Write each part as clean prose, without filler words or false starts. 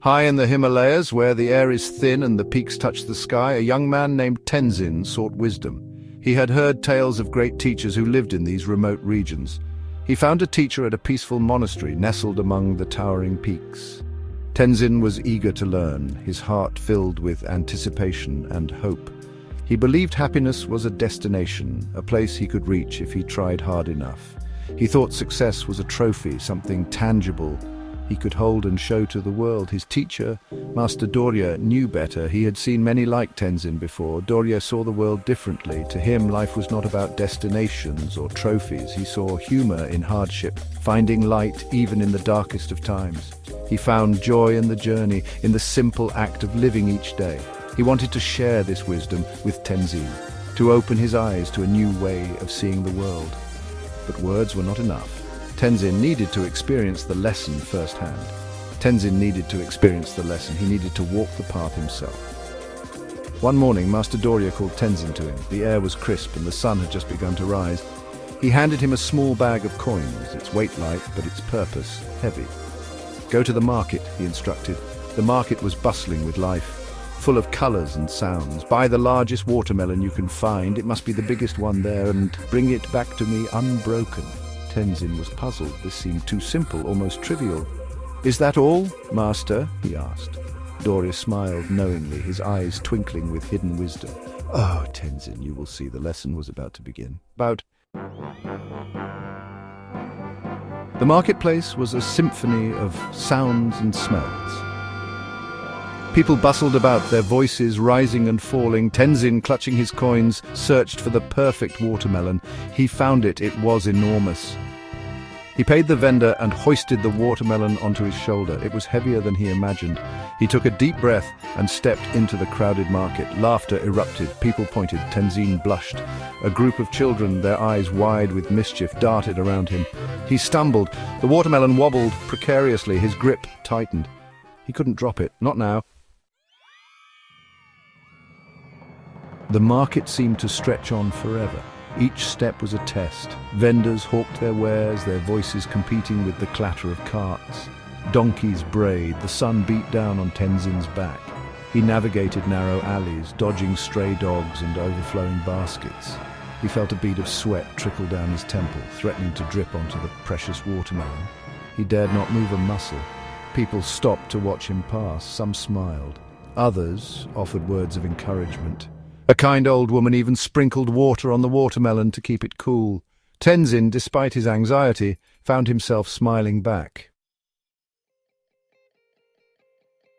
High in the Himalayas, where the air is thin and the peaks touch the sky, a young man named Tenzin sought wisdom. He had heard tales of great teachers who lived in these remote regions. He found a teacher at a peaceful monastery nestled among the towering peaks. Tenzin was eager to learn, his heart filled with anticipation and hope. He believed happiness was a destination, a place he could reach if he tried hard enough. He thought success was a trophy, something tangible he could hold and show to the world. His teacher, Master Dorje, knew better. He had seen many like Tenzin before. Dorje saw the world differently. To him, life was not about destinations or trophies. He saw humor in hardship, finding light even in the darkest of times. He found joy in the journey, in the simple act of living each day. He wanted to share this wisdom with Tenzin, to open his eyes to a new way of seeing the world. But words were not enough. Tenzin needed to experience the lesson firsthand. Tenzin needed to experience the lesson. He needed to walk the path himself. One morning, Master Dorje called Tenzin to him. The air was crisp and the sun had just begun to rise. He handed him a small bag of coins, its weight light, but its purpose heavy. Go to the market, he instructed. The market was bustling with life, full of colors and sounds. Buy the largest watermelon you can find. It must be the biggest one there, and bring it back to me unbroken. Tenzin was puzzled. This seemed too simple, almost trivial. Is that all, Master? He asked. Dorje smiled knowingly, his eyes twinkling with hidden wisdom. Oh, Tenzin, you will see, the lesson was about to begin. The marketplace was a symphony of sounds and smells. People bustled about, their voices rising and falling. Tenzin, clutching his coins, searched for the perfect watermelon. He found it. It was enormous. He paid the vendor and hoisted the watermelon onto his shoulder. It was heavier than he imagined. He took a deep breath and stepped into the crowded market. Laughter erupted. People pointed. Tenzin blushed. A group of children, their eyes wide with mischief, darted around him. He stumbled. The watermelon wobbled precariously. His grip tightened. He couldn't drop it. Not now. The market seemed to stretch on forever. Each step was a test. Vendors hawked their wares, their voices competing with the clatter of carts. Donkeys brayed. The sun beat down on Tenzin's back. He navigated narrow alleys, dodging stray dogs and overflowing baskets. He felt a bead of sweat trickle down his temple, threatening to drip onto the precious watermelon. He dared not move a muscle. People stopped to watch him pass. Some smiled. Others offered words of encouragement. A kind old woman even sprinkled water on the watermelon to keep it cool. Tenzin, despite his anxiety, found himself smiling back.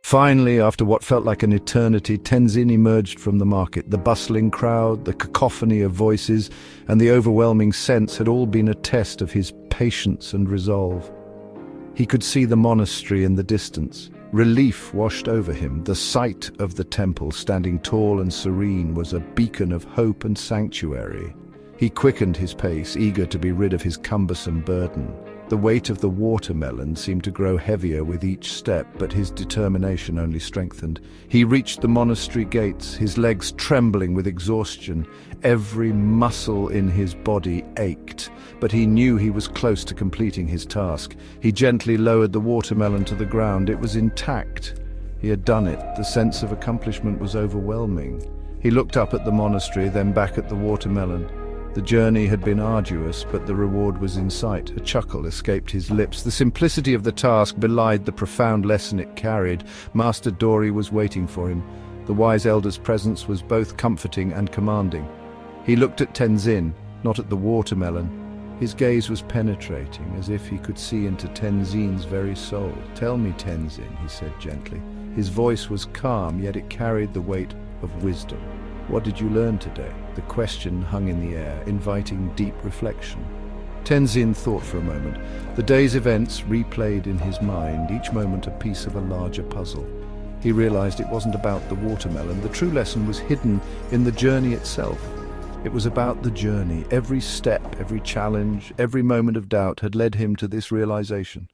Finally, after what felt like an eternity, Tenzin emerged from the market. The bustling crowd, the cacophony of voices, and the overwhelming sense had all been a test of his patience and resolve. He could see the monastery in the distance. Relief washed over him. The sight of the temple, standing tall and serene, was a beacon of hope and sanctuary. He quickened his pace, eager to be rid of his cumbersome burden. The weight of the watermelon seemed to grow heavier with each step, but his determination only strengthened. He reached the monastery gates, his legs trembling with exhaustion. Every muscle in his body ached, but he knew he was close to completing his task. He gently lowered the watermelon to the ground. It was intact. He had done it. The sense of accomplishment was overwhelming. He looked up at the monastery, then back at the watermelon. The journey had been arduous, but the reward was in sight. A chuckle escaped his lips. The simplicity of the task belied the profound lesson it carried. Master Dorje was waiting for him. The wise elder's presence was both comforting and commanding. He looked at Tenzin, not at the watermelon. His gaze was penetrating, as if he could see into Tenzin's very soul. "Tell me, Tenzin," he said gently. His voice was calm, yet it carried the weight of wisdom. "What did you learn today?" The question hung in the air, inviting deep reflection. Tenzin thought for a moment. The day's events replayed in his mind, each moment a piece of a larger puzzle. He realized it wasn't about the watermelon. The true lesson was hidden in the journey itself. It was about the journey. Every step, every challenge, every moment of doubt had led him to this realization.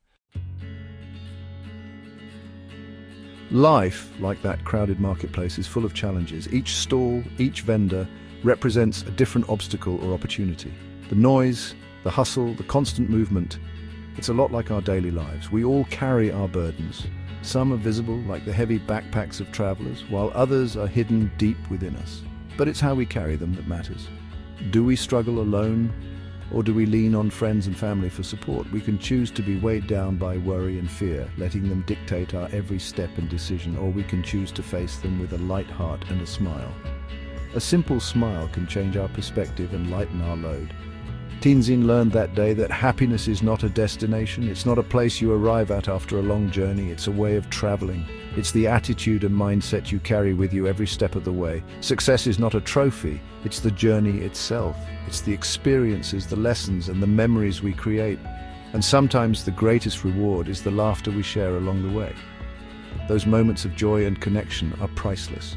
Life, like that crowded marketplace, is full of challenges. Each stall, each vendor, represents a different obstacle or opportunity. The noise, the hustle, the constant movement, it's a lot like our daily lives. We all carry our burdens. Some are visible, like the heavy backpacks of travelers, while others are hidden deep within us. But it's how we carry them that matters. Do we struggle alone, or do we lean on friends and family for support? We can choose to be weighed down by worry and fear, letting them dictate our every step and decision, or we can choose to face them with a light heart and a smile. A simple smile can change our perspective and lighten our load. Tenzin learned that day that happiness is not a destination, it's not a place you arrive at after a long journey, it's a way of traveling. It's the attitude and mindset you carry with you every step of the way. Success is not a trophy, it's the journey itself. It's the experiences, the lessons, and the memories we create. And sometimes the greatest reward is the laughter we share along the way. Those moments of joy and connection are priceless.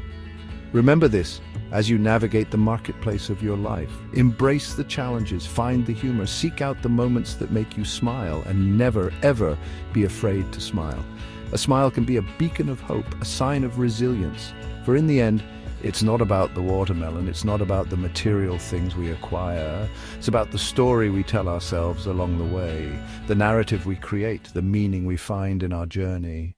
Remember this as you navigate the marketplace of your life. Embrace the challenges, find the humor, seek out the moments that make you smile, and never, ever be afraid to smile. A smile can be a beacon of hope, a sign of resilience. For in the end, it's not about the watermelon, it's not about the material things we acquire. It's about the story we tell ourselves along the way, the narrative we create, the meaning we find in our journey.